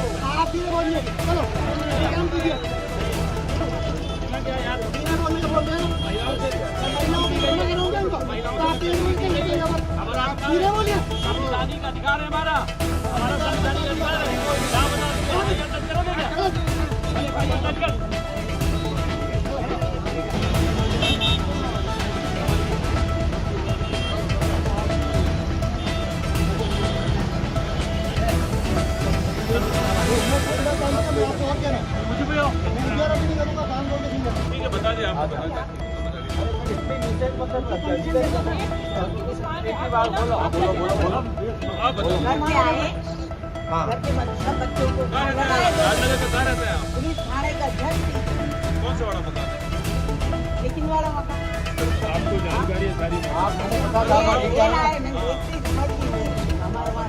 आप धीरे बोलिए, चलो काम कीजिए। धीरे बोलने को बोल रहे हैं, महिलाओं की करोगे उनको, तो आप धीरे बोलिए। संवैधानिक का अधिकार है हमारा संवैधानिक अधिकार है। कोई विधान बना करोगे क्या? मुझे भी ठीक है, बता दिया आपको। पुलिस थाने का जज कौन सा वाला बता दें? लेकिन वाला मकान आपको जानकारी है सारी? हमारे वहाँ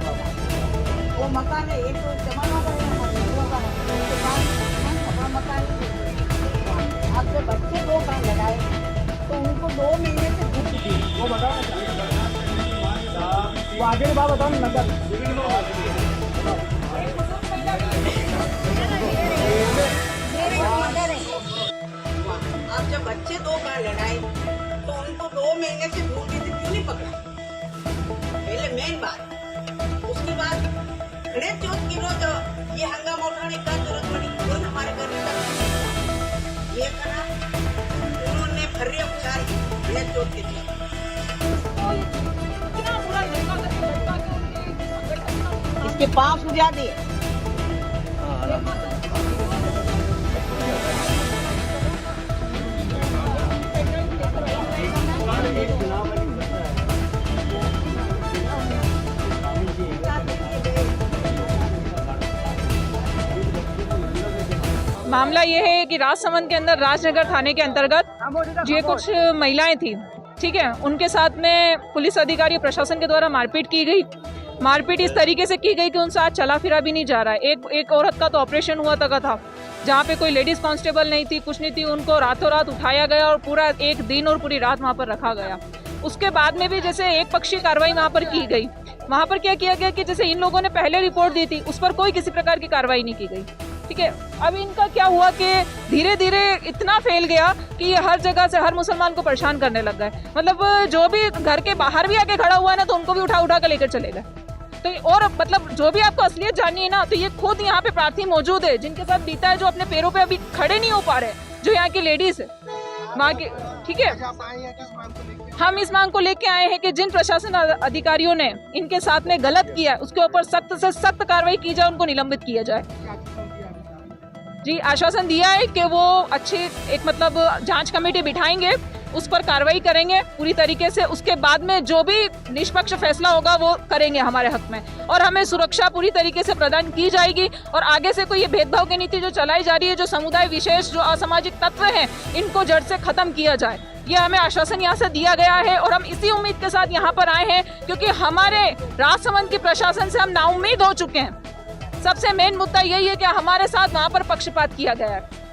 वो मकान है, एक तो जमाना का है, अपना मकान आपके बच्चे 2 कान लगाए तो उनको 2 महीने से भूख दी। वो बताओ वो आगे बात बताओ ना नगर। आप जब बच्चे 2 कान लगाए तो उनको 2 महीने से भूख दी थी, क्यों नहीं पकड़ा? पहले मेन बात। उसके बाद गणेश चौथ की रोज ये हंगामा उठाने का जरूरत पड़ी, कौन हमारे घर में ये करा, उन्होंने फर्रे उछाली गणेश चौथ के दिन। इसके पाँव सुझा दिए। मामला ये है कि राजसमंद के अंदर राजनगर थाने के अंतर्गत ये कुछ महिलाएं थी, ठीक है, उनके साथ में पुलिस अधिकारी प्रशासन के द्वारा मारपीट की गई। मारपीट इस तरीके से की गई कि उनसे आज चला फिरा भी नहीं जा रहा है। एक औरत का तो ऑपरेशन हुआ तक था, जहाँ पे कोई लेडीज कांस्टेबल नहीं थी, कुछ नहीं थी, उनको रातों रात उठाया गया और पूरा एक दिन और पूरी रात वहाँ पर रखा गया। उसके बाद में भी जैसे एक पक्षी कार्रवाई वहाँ पर की गई। वहाँ पर क्या किया गया कि जैसे इन लोगों ने पहले रिपोर्ट दी थी, उस पर कोई किसी प्रकार की कार्रवाई नहीं की गई, ठीक है। अब इनका क्या हुआ कि धीरे धीरे इतना फैल गया कि ये हर जगह से हर मुसलमान को परेशान करने लग गए। मतलब जो भी घर के बाहर भी आके खड़ा हुआ है ना, तो उनको भी उठा उठा कर लेकर चले गए। तो और मतलब जो भी आपको असलियत जाननी है ना, तो ये खुद यहाँ पे प्रार्थी मौजूद है, जिनके साथ बीता है, जो अपने पैरों पे अभी खड़े नहीं हो पा रहे, जो यहाँ की लेडीज है वहाँ की, ठीक है। हम इस मांग को लेके आए हैं कि जिन प्रशासन अधिकारियों ने इनके साथ में गलत किया है, उसके ऊपर सख्त से सख्त कार्रवाई की जाए, उनको निलंबित किया जाए। जी, आश्वासन दिया है कि वो अच्छी एक मतलब जांच कमेटी बिठाएंगे, उस पर कार्रवाई करेंगे पूरी तरीके से। उसके बाद में जो भी निष्पक्ष फैसला होगा वो करेंगे हमारे हक में, और हमें सुरक्षा पूरी तरीके से प्रदान की जाएगी। और आगे से कोई ये भेदभाव की नीति जो चलाई जा रही है, जो समुदाय विशेष जो असामाजिक तत्व हैं, इनको जड़ से खत्म किया जाए, ये हमें आश्वासन यहाँ से दिया गया है। और हम इसी उम्मीद के साथ यहाँ पर आए हैं, क्योंकि हमारे राजसमंद की प्रशासन से हम नाउम्मीद हो चुके हैं। सबसे मेन मुद्दा यही है कि हमारे साथ वहाँ पर पक्षपात किया गया है।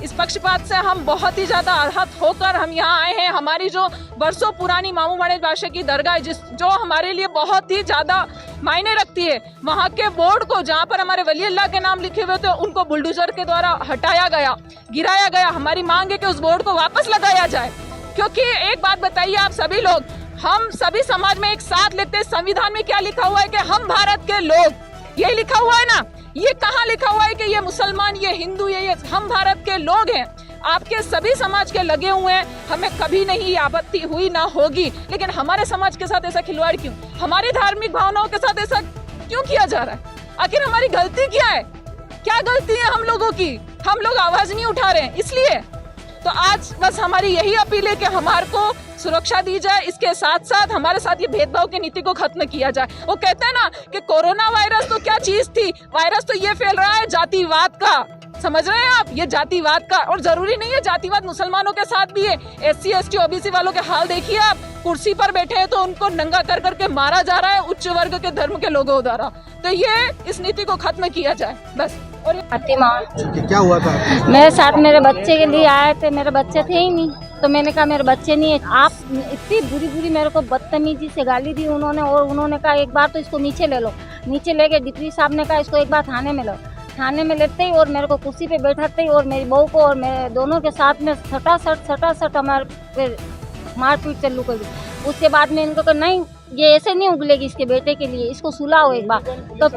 इस पक्षपात से हम बहुत ही ज्यादा आहत होकर हम यहाँ आए हैं। हमारी जो बरसों पुरानी मामू गणेश बादशाह की दरगाह है, जो हमारे लिए बहुत ही ज्यादा मायने रखती है, वहाँ के बोर्ड को जहाँ पर हमारे वली अल्लाह के नाम लिखे हुए थे, उनको बुलडोजर के द्वारा हटाया गया, गिराया गया। हमारी मांग है कि उस बोर्ड को वापस लगाया जाए, क्योंकि एक बात बताइए आप सभी लोग, हम सभी समाज में एक साथ लिखते हैं, संविधान में क्या लिखा हुआ है कि हम भारत के लोग, यही लिखा हुआ है ना। ये कहाँ लिखा हुआ है कि ये मुसलमान, ये हिंदू, ये हम भारत के लोग हैं। आपके सभी समाज के लगे हुए हैं, हमें कभी नहीं आपत्ति हुई ना होगी, लेकिन हमारे समाज के साथ ऐसा खिलवाड़ क्यों? हमारी धार्मिक भावनाओं के साथ ऐसा क्यों किया जा रहा है? आखिर हमारी गलती क्या है? क्या गलती है हम लोगों की? हम लोग आवाज नहीं उठा रहे हैं, इसलिए तो आज बस हमारी यही अपील है कि हमारे को सुरक्षा दी जाए, इसके साथ साथ हमारे साथ ये भेदभाव की नीति को खत्म किया जाए। वो कहते हैं ना कि कोरोना वायरस तो क्या चीज थी, वायरस तो ये फैल रहा है जातिवाद का, समझ रहे हैं आप, ये जातिवाद का। और जरूरी नहीं है जातिवाद मुसलमानों के साथ भी है, SC ST OBC वालों के हाल देखिए आप, कुर्सी पर बैठे हैं तो उनको नंगा कर करके मारा जा रहा है उच्च वर्ग के धर्म के लोगों द्वारा। तो ये इस नीति को खत्म किया जाए बस। और क्या हुआ था? मेरे साथ मेरे बच्चे के लिए आए थे, मेरे बच्चे थे ही नहीं, तो मैंने कहा मेरे बच्चे नहीं है। आप इतनी बुरी बुरी मेरे को बदतमीजी से गाली दी उन्होंने, और उन्होंने कहा एक बार तो इसको नीचे ले लो। नीचे लेके डिप्टी साहब ने कहा इसको एक बार थाने में लो। थाने में लेते ही और मेरे को कुर्सी पे बैठाते ही और मेरी बहू को और मेरे दोनों के साथ में सटासट हमारे पे मारपीट चालू कर दी। उसके बाद में इनको कहा नहीं ये ऐसे नहीं उगलेगी इसके बेटे के लिए, इसको सुलाओ एक बार। तो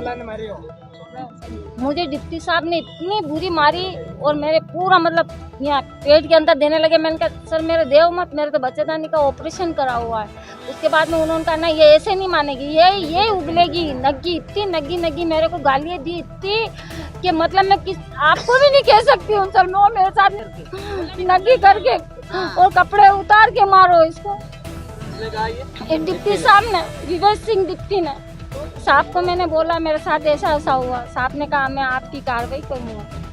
मुझे डिप्टी साहब ने इतनी बुरी मारी और मेरे पूरा मतलब यहाँ पेट के अंदर देने लगे। मैंने कहा सर मेरे देव मत, मेरे तो बच्चेदानी का ऑपरेशन करा हुआ है। उसके बाद में उन्होंने कहा नहीं ये ऐसे नहीं मानेगी, ये उगलेगी। नग्गी इतनी नग्गी मेरे को गालियाँ दी इतनी कि मतलब मैं किस आपको भी नहीं कह सकती हूँ सर। नो मेरे साथ नग्गी करके और कपड़े उतार के मारो इसको। डिप्टी साहब ने, विवेक सिंह डिप्टी ने, साहब को मैंने बोला मेरे साथ ऐसा हुआ, साहब ने कहा मैं आपकी कार्रवाई करूँगा।